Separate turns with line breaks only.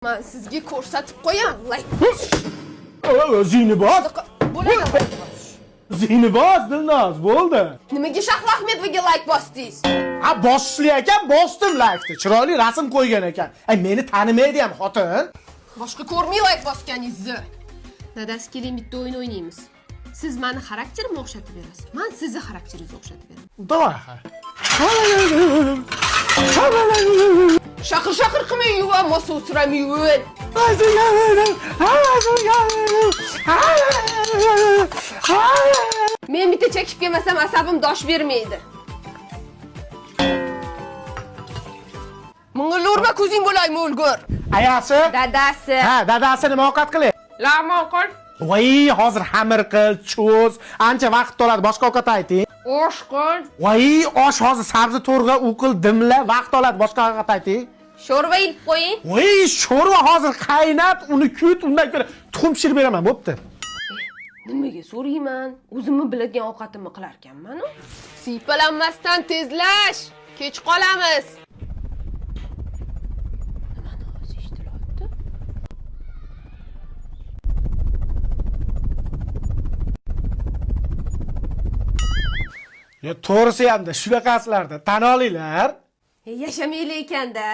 Men sizga ko'rsatib qo'yam.
O'zingni bos.
Bo'ladi.
O'zingni bos, Dilnoz, bo'ldi.
Nimaga Shahlo Ahmedovaga like bosdingiz?
Ha, bosishli ekan, bosdim like'ni. Chiroyli rasm qo'ygan ekan. Meni tanimaydi ham xotin.
Boshqa ko'rmay like bosganingizni. Dadasi keling bitta o'yin o'ynaymiz. Siz meni xarakterimni o'xshatib berasiz. Men sizni xarakteringizga o'xshatib beraman.
Davay.
Shaqir qilmay yuva, mosa o'tiramay yuvin. Men bitta chekib kelmasam asabim dosh bermaydi. Mung'ilurma ko'zing bo'laymi o'lgur.
Ayasi?
Dadasi.
Ha, dadasi nima ovqat qilay?
Lamon qil.
Voy, hozir xamir qil, cho'z, ancha vaqt oladi. Boshqa ovqat ayting.
Osh qil.
Voy, osh hozir sabzi to'rg'a uqil, dimla, vaqt oladi. Boshqa ovqat ayting.
Sho'rva ilib qo'ying.
Voy, sho'rva hozir qaynat, uni kut, undan ko'ra tuxum pishirib beraman, bo'pti.
Nimaga so'rayman? O'zimni biladigan ovqatimni qilar ekanman-ku. Siypalanmasdan tezlash. Kech qolamiz. Nimani o'zi eshitilyapti?
To'g'risi ham-da shunaqasilarda tan olinglar.
Yashamaylik ekanda.